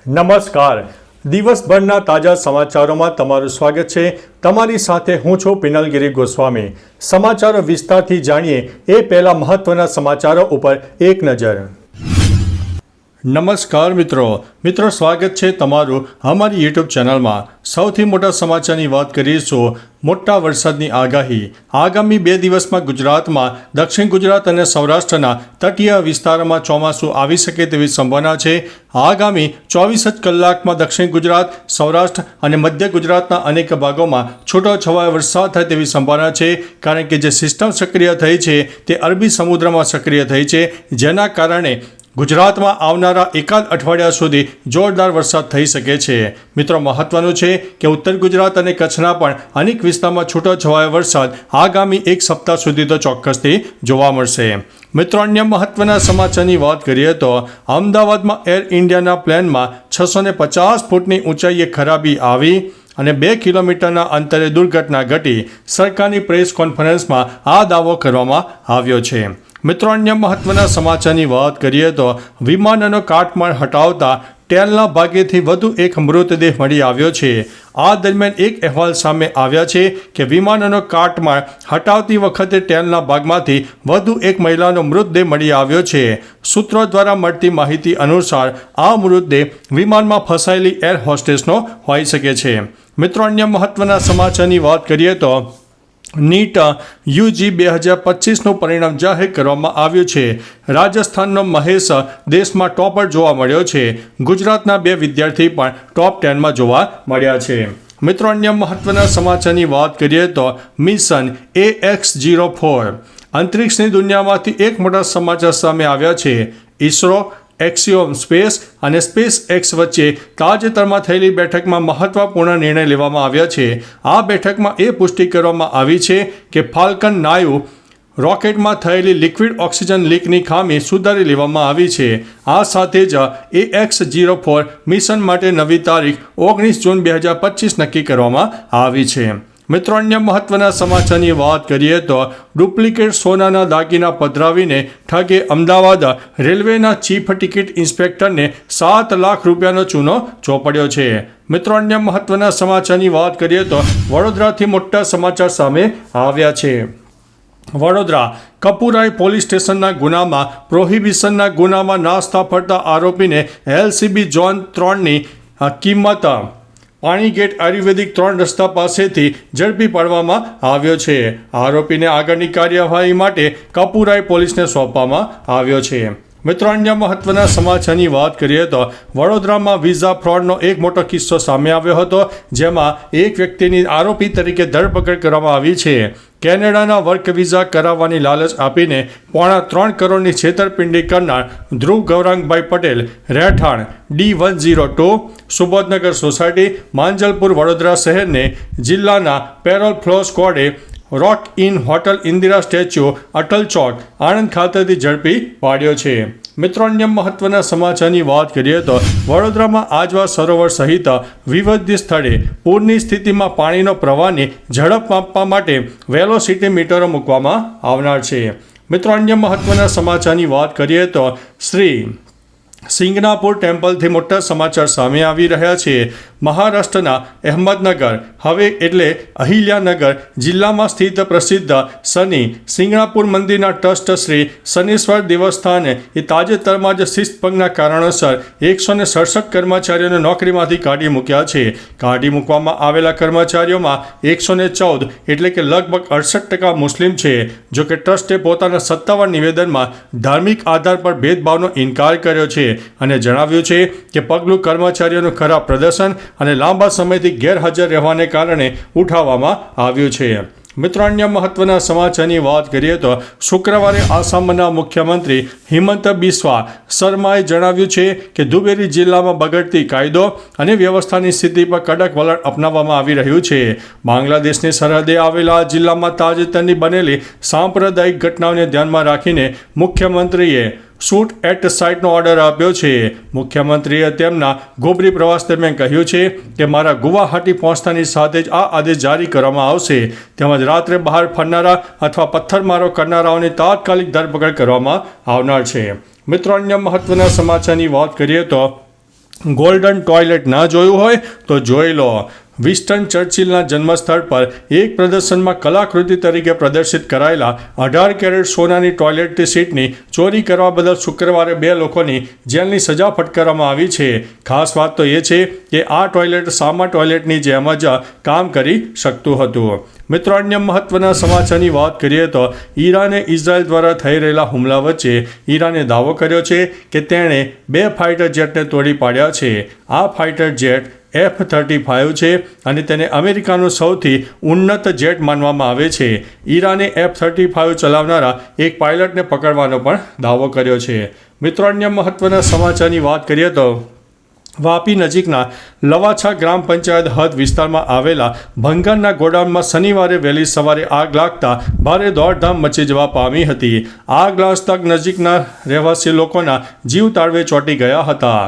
નમસ્કાર. દિવસભરના તાજા સમાચારોમાં તમારું સ્વાગત છે. તમારી સાથે હું છું પિનલગીરી ગોસ્વામી. સમાચારો વિસ્તારથી જાણીએ એ પહેલા મહત્વના સમાચારો ઉપર એક નજર. નમસ્કાર મિત્રો સ્વાગત છે તમારું અમારી યુટ્યુબ ચેનલમાં. સૌથી મોટા સમાચારની વાત કરીશું. મોટા વરસાદની આગાહી. આગામી 2 દિવસમાં ગુજરાતમાં દક્ષિણ ગુજરાત અને સૌરાષ્ટ્રના તટીય વિસ્તારોમાં ચોમાસું આવી શકે તેવી સંભાવના છે. આગામી 24 જ કલાકમાં દક્ષિણ ગુજરાત, સૌરાષ્ટ્ર અને મધ્ય ગુજરાતના અનેક ભાગોમાં છૂટોછવાયો વરસાદ થાય તેવી સંભાવના છે, કારણ કે જે સિસ્ટમ સક્રિય થઈ છે તે અરબી સમુદ્રમાં સક્રિય થઈ છે, જેના કારણે ગુજરાતમાં આવનારા એકાદ અઠવાડિયા સુધી જોરદાર વરસાદ થઈ શકે છે. મિત્રો, મહત્વનું છે કે ઉત્તર ગુજરાત અને કચ્છના પણ અનેક વિસ્તારમાં છૂટોછવાયો વરસાદ આગામી એક સપ્તાહ સુધી તો ચોક્કસથી જોવા મળશે. મિત્રો, અન્ય મહત્વના સમાચારની વાત કરીએ તો અમદાવાદમાં એર ઇન્ડિયાના પ્લેનમાં 650 ફૂટની ઊંચાઈએ ખરાબી આવી અને 2 કિલોમીટરના અંતરે દુર્ઘટના ઘટી. સરકારની પ્રેસ કોન્ફરન્સમાં આ દાવો કરવામાં આવ્યો છે. મિત્રો, અન્ય મહત્વના સમાચારની વાત કરીએ તો વિમાનનો કાટમાળ હટાવતા ટેલના ભાગેથી વધુ એક મૃતદેહ મળી આવ્યો છે. આ દરમિયાન એક અહેવાલ સામે આવ્યા છે કે વિમાનનો કાટમાળ હટાવતી વખતે ટેલના ભાગમાંથી વધુ એક મહિલાનો મૃતદેહ મળી આવ્યો છે. સૂત્રો દ્વારા મળતી માહિતી અનુસાર આ મૃતદેહ વિમાનમાં ફસાયેલી એર હોસ્ટેસનો હોઈ શકે છે. મિત્રો, અન્ય મહત્વના સમાચારની વાત કરીએ તો નીટ યુજી 2025નું પરિણામ જાહેર કરવામાં આવ્યું છે. રાજસ્થાનનો મહેશ દેશમાં ટોપર જોવા મળ્યો છે. ગુજરાતના 2 વિદ્યાર્થી પણ ટોપ 10માં જોવા મળ્યા છે. મિત્રો, અન્ય મહત્વના સમાચારની વાત કરીએ તો મિશન AX-04 અંતરિક્ષની દુનિયામાંથી એક મોટા સમાચાર સામે આવ્યા છે. ઇસરો, એક્સિયોમ સ્પેસ અને સ્પેસ એક્સ વચ્ચે તાજેતરમાં થયેલી બેઠકમાં મહત્વપૂર્ણ નિર્ણય લેવામાં આવ્યા છે. આ બેઠકમાં એ પુષ્ટિ કરવામાં આવી છે કે ફાલ્કન 9 રોકેટમાં થયેલી લિક્વિડ ઓક્સિજન લીકની ખામી સુધારી લેવામાં આવી છે. આ સાથે જ AX-04 મિશન માટે નવી તારીખ 19 જૂન 2025 નક્કી કરવામાં આવી છે. મિત્રો, અન્ય મહત્વના સમાચારની વાત કરીએ તો ડુપ્લિકેટ સોનાના દાગીના પધરાવીને ઠગે અમદાવાદ રેલવેના ચીફ ટિકિટ ઇન્સ્પેક્ટરને 7 લાખ રૂપિયાનો ચૂનો ચોપડ્યો છે. મિત્રો, અન્ય મહત્વના સમાચારની વાત કરીએ તો વડોદરાથી મોટા સમાચાર સામે આવ્યા છે. વડોદરા કપુરાઈ પોલીસ સ્ટેશનના ગુનામાં પ્રોહિબિશનના ગુનામાં નાસ્તા ફરતા આરોપીને LCB ઝોન 3ની કિંમત પાણીગેટ આયુર્વેદિક 3 રસ્તા પાસેથી ઝડપી પાડવામાં આવ્યો છે. આરોપીને આગળની કાર્યવાહી માટે કપુરાઈ પોલીસને સોંપવામાં આવ્યો છે. મિત્રો, અન્ય મહત્વના સમાચારની વાત કરીએ તો વડોદરામાં વિઝા ફ્રોડનો એક મોટો કિસ્સો સામે આવ્યો હતો, જેમાં એક વ્યક્તિની આરોપી તરીકે ધરપકડ કરવામાં આવી છે. કેનેડાના વર્ક વિઝા કરાવવાની લાલચ આપીને 3.25 કરોડની છેતરપિંડી કરનાર ધ્રુવ ગૌરાંગભાઈ પટેલ, રહેઠાણ D102 સુબોધનગર સોસાયટી, માંજલપુર, વડોદરા શહેરને જિલ્લાના પેરોલ ફ્લો સ્ક્વોડે Rock Inn hotel Indira statue, Atal Chowk, Anand ખાતેથી ઝડપી પાડ્યો છે. મિત્રો, અન્ય મહત્વના સમાચારની વાત કરીએ તો વડોદરામાં આજવા સરોવર સહિત વિવિધ સ્થળે પૂરની સ્થિતિમાં પાણીનો પ્રવાહની ઝડપ માપવા માટે વેલોસિટી મીટરો મૂકવામાં આવનાર છે. મિત્રો, અન્ય મહત્વના સમાચારની વાત કરીએ તો શ્રી સિંગનાપુર ટેમ્પલથી મોટા સમાચાર સામે આવી રહ્યા છે. મહારાષ્ટ્રના અહેમદનગર હવે એટલે અહિલ્યાનગર જિલ્લામાં સ્થિત પ્રસિદ્ધ શનિ સિંગનાપુર મંદિરના ટ્રસ્ટ શ્રી શનીશ્વર દેવસ્થાને તાજેતરમાં જ શિસ્તભંગના કારણોસર 167 કર્મચારીઓને નોકરીમાંથી કાઢી મૂક્યા છે. કાઢી મૂકવામાં આવેલા કર્મચારીઓમાં 114 એટલે કે લગભગ 68% મુસ્લિમ છે. જોકે ટ્રસ્ટે પોતાના સત્તાવાર નિવેદનમાં ધાર્મિક આધાર પર ભેદભાવનો ઇનકાર કર્યો છે અને જણાવ્યું છે કે પગલું કર્મચારીઓનું ખરાબ પ્રદર્શન અને લાંબા સમયથી ગેરહાજર રહેવાને કારણે ઉઠાવવામાં આવ્યું છે. મિત્રો, અન્ય મહત્વના સમાચારની વાત કરીએ તો શુક્રવારે આસામના મુખ્યમંત્રી હિમંત બિસ્વા શર્માએ જણાવ્યું છે કે ધુબેરી જિલ્લામાં બગડતી કાયદો અને વ્યવસ્થાની સ્થિતિ પર કડક વલણ અપનાવવામાં આવી રહ્યું છે. બાંગ્લાદેશની સરહદે આવેલા આ જિલ્લામાં તાજેતરની બનેલી સાંપ્રદાયિક ઘટનાઓને ધ્યાનમાં રાખીને મુખ્યમંત્રીએ શૂટ એટ સાઇટનો ઓર્ડર આપ્યો છે. મુખ્યમંત્રીએ તેમના ગોબરી પ્રવાસ દરમિયાન કહ્યું છે કે મારા ગુવાહાટી પહોંચતાની સાથે જ આ આદેશ જારી કરવામાં આવશે. તેમજ રાત્રે બહાર ફરનારા અથવા પથ્થરમારો કરનારાઓની તાત્કાલિક ધરપકડ કરવામાં આવનાર છે. મિત્રો, અન્ય મહત્વના સમાચારની વાત કરીએ તો ગોલ્ડન ટોયલેટ ના જોયું હોય તો જોઈ લો. વિન્સ્ટન ચર્ચિલના જન્મસ્થળ પર એક પ્રદર્શનમાં કલાકૃતિ તરીકે પ્રદર્શિત કરાયેલા 18 કેરેટ સોનાની ટોયલેટ સીટની ચોરી કરવા બદલ શુક્રવારે 2 લોકોની જેલની સજા ફટકારવામાં આવી છે. ખાસ વાત તો એ છે કે આ ટોયલેટ સામા ટોયલેટની જેમ જ કામ કરી શકતું હતું. મિત્રો, અન્ય મહત્વના સમાચારની વાત કરીએ તો ઈરાને ઇઝરાયલ દ્વારા થઈ રહેલા હુમલા વચ્ચે ઈરાને દાવો કર્યો છે કે તેણે 2 ફાઇટર જેટને તોડી પાડ્યા છે. આ ફાઇટર જેટ F-35 છે અને તેને અમેરિકાનું સૌથી ઉન્નત જેટ માનવામાં આવે છે. ઈરાને F-35 ચલાવનારા એક પાયલટને પકડવાનો પણ દાવો કર્યો છે. મિત્રો, અન્ય મહત્વના સમાચારની વાત કરીએ તો વાપી નજીકના લવાછા ગ્રામ પંચાયત હદ વિસ્તારમાં આવેલા ભંગારના ગોડાઉનમાં શનિવારે વહેલી સવારે આગ લાગતા ભારે દોડધામ મચી જવા પામી હતી. આગ લાગતા નજીકના રહેવાસી લોકોના જીવ તાળવે ચોંટી ગયા હતા.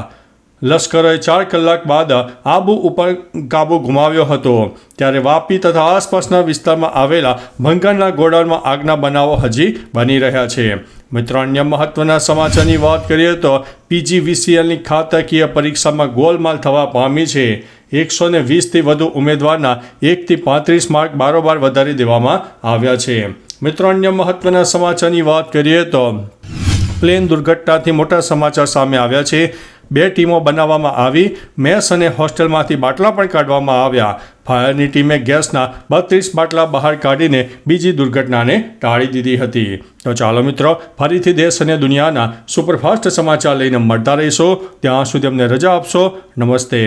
લશ્કરોએ 4 કલાક બાદ આબુ ઉપર કાબુ ગુમાવ્યો હતો. ત્યારે વાપી તથા આસપાસના વિસ્તારમાં આવેલા ભંગારના ગોડાઉનમાં આગના બનાવો હજી બની રહ્યા છે. મિત્રો, અન્ય મહત્વના સમાચારની વાત કરીએ તો PGVCLની ખાતાકીય પરીક્ષામાં ગોલમાલ થવા પામી છે. 120થી વધુ ઉમેદવારના 1 થી 35 માર્ક બારોબાર વધારી દેવામાં આવ્યા છે. મિત્રો, અન્ય મહત્વના સમાચારની વાત કરીએ તો પ્લેન દુર્ઘટનાથી મોટા સમાચાર સામે આવ્યા છે. 2 ટીમો બનાવવામાં આવી. મેસ અને હોસ્ટેલમાંથી બાટલા પણ કાઢવામાં આવ્યા. ફાયરની ટીમે ગેસના 32 બાટલા બહાર કાઢીને બીજી દુર્ઘટનાને ટાળી દીધી હતી. તો ચાલો મિત્રો, ફરીથી દેશ અને દુનિયાના સુપરફાસ્ટ સમાચાર લઈને મળતા રહીશો. ત્યાં સુધી અમને રજા આપશો. નમસ્તે.